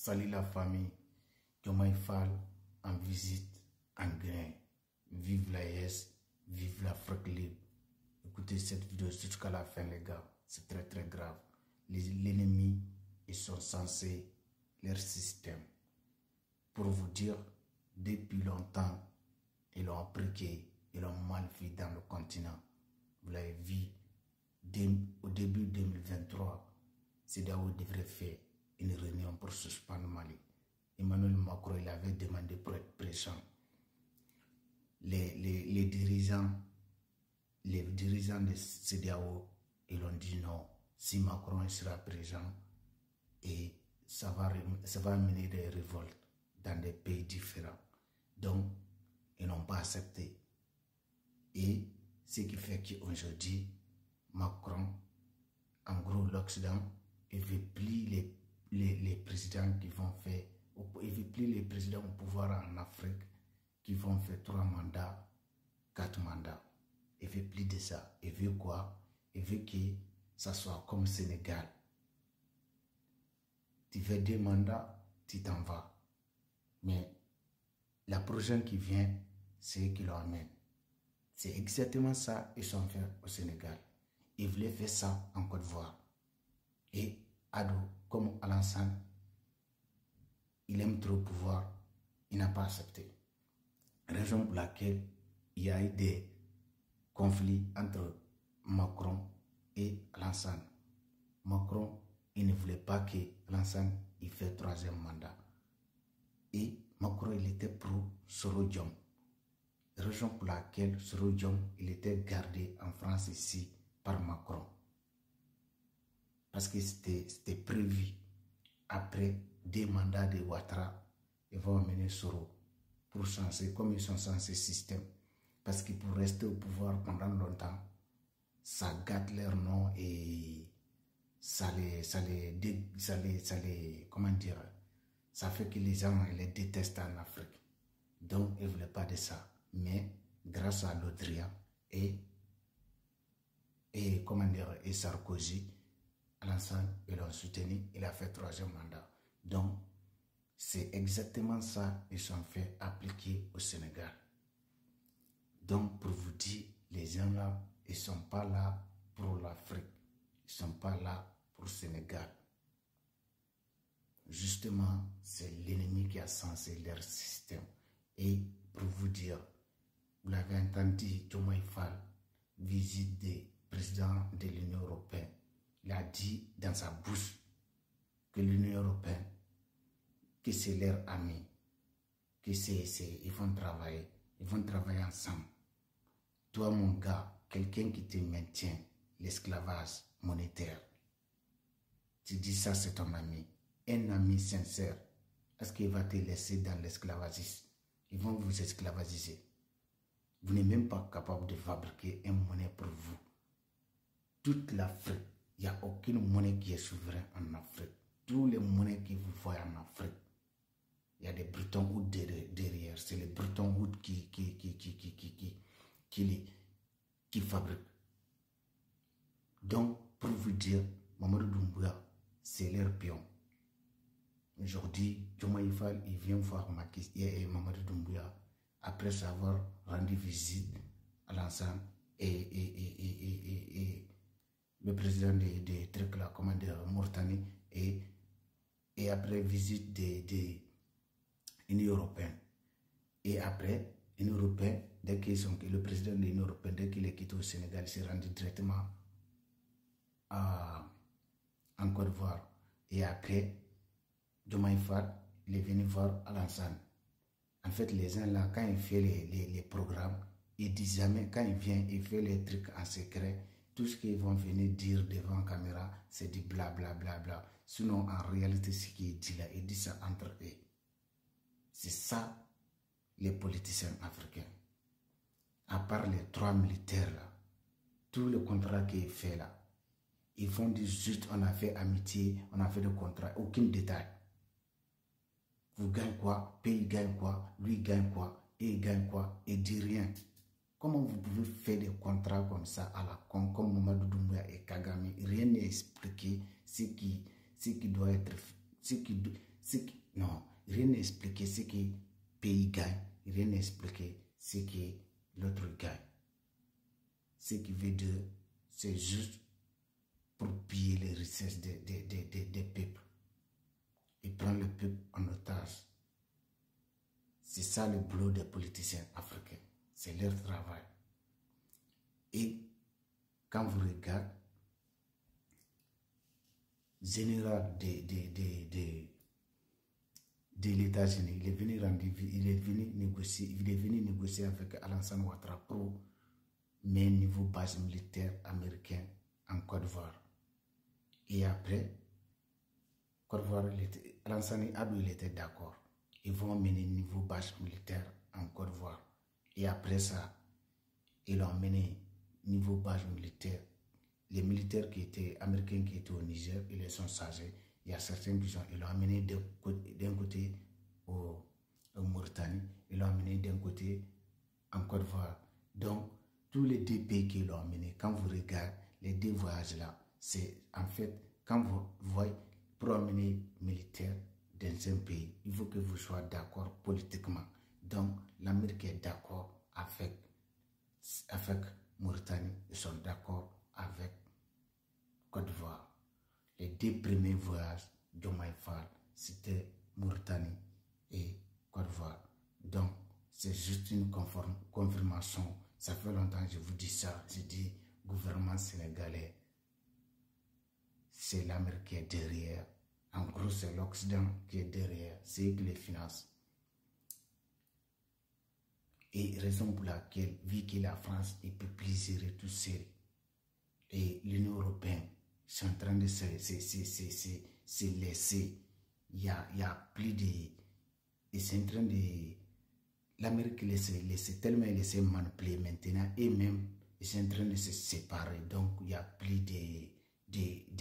Salut la famille, Diomaye Faye en visite en Guinée. Vive la l'AES, vive l'Afrique libre. Écoutez cette vidéo jusqu'à la fin les gars, c'est très grave. L'ennemi, ils sont censés leur système. Pour vous dire, depuis longtemps, ils l'ont appliqué, ils l'ont mal fait dans le continent. Vous l'avez vu, au début 2023, CEDEAO devrait faire une réunion pour suspendre Mali. Emmanuel Macron il avait demandé pour être présent. Les dirigeants de CEDEAO, ils ont dit non. Si Macron sera présent, et ça va amener des révoltes dans des pays différents. Donc, ils n'ont pas accepté. Et ce qui fait qu'aujourd'hui, Macron, en gros, l'Occident, il veut plus les présidents qui vont faire, il veut plus les présidents au pouvoir en Afrique qui vont faire 3 mandats, 4 mandats. Il veut plus de ça. Il veut quoi? Il veut que ça soit comme Sénégal. Tu fais 2 mandats, tu t'en vas. Mais la prochaine qui vient, c'est qui l'emmène. C'est exactement ça qu'ils sont fait au Sénégal. Ils voulaient faire ça en Côte d'Ivoire. Et Ado, comme Alassane, il aime trop le pouvoir, il n'a pas accepté. Raison pour laquelle il y a eu des conflits entre Macron et Alassane. Macron, il ne voulait pas que Alassane il fait 3e mandat. Et Macron, il était pour Soro-Diom. Raison pour laquelle Soro-Diom, il était gardé en France ici par Macron. Parce que c'était prévu. Après 2 mandats de Ouattara, ils vont amener Soro pour changer, comme ils sont censés système. Parce que pour rester au pouvoir pendant longtemps, ça gâte leur nom et comment dire, ça fait que les gens les détestent en Afrique. Donc, ils ne voulaient pas de ça. Mais, grâce à l'Odria et comment dire, et Sarkozy, Alassane, ils l'ont soutenu, il a fait 3e mandat. Donc, c'est exactement ça qu'ils sont fait appliquer au Sénégal. Donc, pour vous dire, les gens là, ils ne sont pas là pour l'Afrique. Ils ne sont pas là pour le Sénégal. Justement, c'est l'ennemi qui a censé leur système. Et pour vous dire, vous l'avez entendu, Diomaye Faye, visite des présidents de l'Union européenne. Il a dit dans sa bouche que l'Union européenne, que c'est leur ami, que ils vont travailler ensemble. Toi, mon gars, quelqu'un qui te maintient l'esclavage monétaire, tu dis ça, c'est ton ami. Un ami sincère, est-ce qu'il va te laisser dans l'esclavagisme? Ils vont vous esclavagiser. Vous n'êtes même pas capable de fabriquer une monnaie pour vous. Toute l'Afrique, il n'y a aucune monnaie qui est souveraine en Afrique. Toutes les monnaies que vous voyez en Afrique, il y a des Bretton Woods derrière. C'est les Bretton Woods qui fabriquent. Donc, pour vous dire, Mamadou Doumbouya, c'est leur pion. Aujourd'hui, Diomaye Faye, il vient voir Mamadou Doumbouya après avoir rendu visite à l'ensemble et le président des trucs là, comment dire, Mauritanie et après visite de l'Union européenne. Et après, l'Union européenne, dès le président de l'Union européenne, dès qu'il est quitté au Sénégal, il s'est rendu directement en Côte d'Ivoire. Et après, Diomaye Faye, il est venu voir Alassane. En fait, les gens là, quand il fait les programmes, ils disent jamais, quand il vient, il fait les trucs en secret. Tout ce qu'ils vont venir dire devant la caméra, c'est du blablabla. Sinon, en réalité, ce qu'il dit là, il dit ça entre eux. C'est ça, les politiciens africains. À part les 3 militaires là, tout le contrat qu'il fait là, ils font du juste, on a fait amitié, on a fait des contrats, aucun détail. Vous gagnez quoi, pays gagne quoi, lui gagne quoi, et il gagne quoi, et dit rien. Comment vous pouvez faire des contrats comme ça à la con, comme Mamadou Doumbouya et Kagame? Rien n'est expliqué ce qui doit être, rien n'est expliqué ce que le pays gagne, rien n'est expliqué ce que l'autre gagne. Ce qui veut dire, c'est juste pour piller les richesses des peuples et prendre le peuple en otage. C'est ça le boulot des politiciens africains. C'est leur travail. Et quand vous regardez, général de l'États-Unis, il est venu négocier avec Alassane Ouattara pour mettre un niveau base militaire américain en Côte d'Ivoire. Et après, Côte d'Ivoire, Alassane Ouattara, il était d'accord. Ils vont mener un niveau base militaire en Côte d'Ivoire. Et après ça, ils ont mené niveau base militaire. Les militaires américains qui étaient au Niger, ils les sont chargés. Il y a certains qui ils l'ont amené d'un côté au Mauritanie, ils l'ont amené d'un côté en Côte d'Ivoire. Donc, tous les deux pays qui l'ont amené, quand vous regardez les deux voyages-là, c'est en fait, quand vous voyez, pour amener militaire dans un pays, il faut que vous soyez d'accord politiquement. Donc, l'Amérique est d'accord avec Mauritanie, ils sont d'accord avec Côte d'Ivoire. Les deux premiers voyages de Maïfal, c'était Mauritanie et Côte d'Ivoire. Donc, c'est juste une confirmation. Ça fait longtemps que je vous dis ça. Je dis, gouvernement sénégalais, c'est l'Amérique qui est derrière. En gros, c'est l'Occident qui est derrière. C'est eux qui les financent. Et raison pour laquelle, vu que la France ne peut plus gérer tout seul, et l'Union européenne, c'est en train de se laisser. Il y a plus de... Et c'est en train de... L'Amérique laisse tellement laisser manipuler maintenant, et même, ils sont en train de se séparer. Donc, il n'y a plus de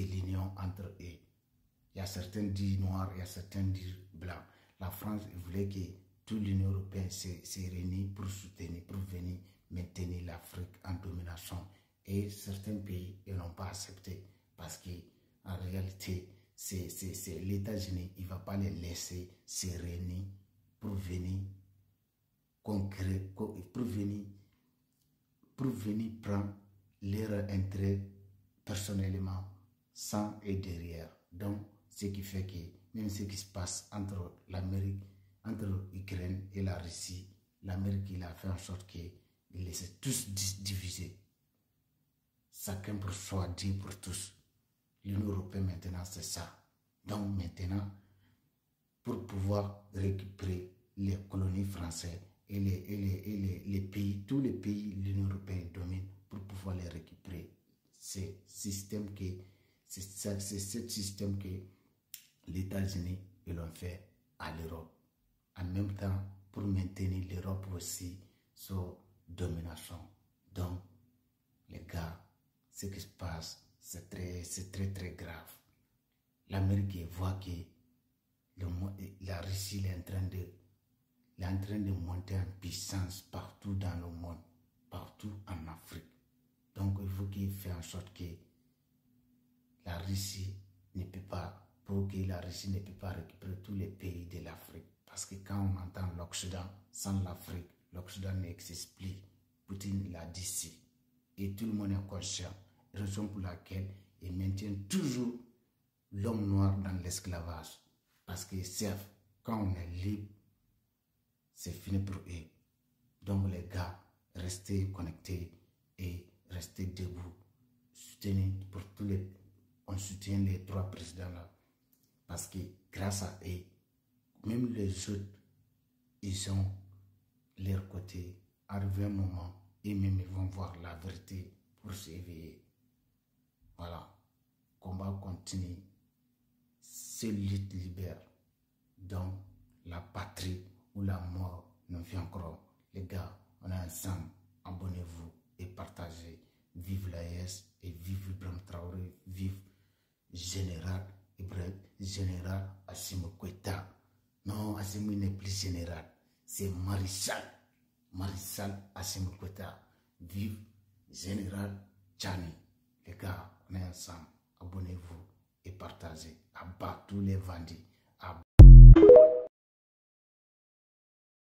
l'union entre eux. Il y a certains dits noirs, il y a certains dits blancs. La France voulait que toute l'Union européenne se réunisse pour soutenir, pour venir maintenir l'Afrique en domination. Et certains pays ne l'ont pas accepté parce qu'en réalité, c'est les États-Unis, il ne va pas les laisser se réunir pour venir conquérir, pour venir prendre leur intérêt personnellement sans et derrière. Donc, ce qui fait que même ce qui se passe entre l'Amérique, entre l'Ukraine et la Russie, l'Amérique il a fait en sorte qu'ils laissent tous diviser. Chacun pour soi, Dieu pour tous. L'Union européenne maintenant c'est ça. Donc maintenant, pour pouvoir récupérer les colonies françaises et les pays, tous les pays l'Union européenne domine, pour pouvoir les récupérer. C'est ce système que les États-Unis l'ont fait à l'Europe. En même temps, pour maintenir l'Europe aussi sous domination. Donc, les gars, ce qui se passe, c'est très grave. L'Amérique voit que la Russie est en train de monter en puissance partout dans le monde, partout en Afrique. Donc, il faut qu'il fasse en sorte que la Russie ne peut pas, récupérer tous les pays de l'Afrique. Parce que quand on entend l'Occident, sans l'Afrique, l'Occident n'existe plus. Poutine l'a dit ici. Et tout le monde est conscient. Raison pour laquelle ils maintiennent toujours l'homme noir dans l'esclavage. Parce qu'ils savent, quand on est libre, c'est fini pour eux. Donc les gars, restez connectés et restez debout. On soutient les trois présidents là. Parce que grâce à eux, même les autres, ils ont leur côté. Arrivé un moment, et même ils vont voir la vérité pour s'éveiller. Voilà. Combat continue. Seule lutte libère. Donc, la patrie ou la mort nous vient encore. Les gars, on est ensemble. Abonnez-vous et partagez. Vive l'AES et vive Ibrahim Traoré. Vive Général Assimi Goïta. Non, Assimi n'est plus général. C'est Maréchal Assimi Goïta. Vive Général Tchani. Les gars, on est ensemble. Abonnez-vous et partagez. Abat tous les vendus.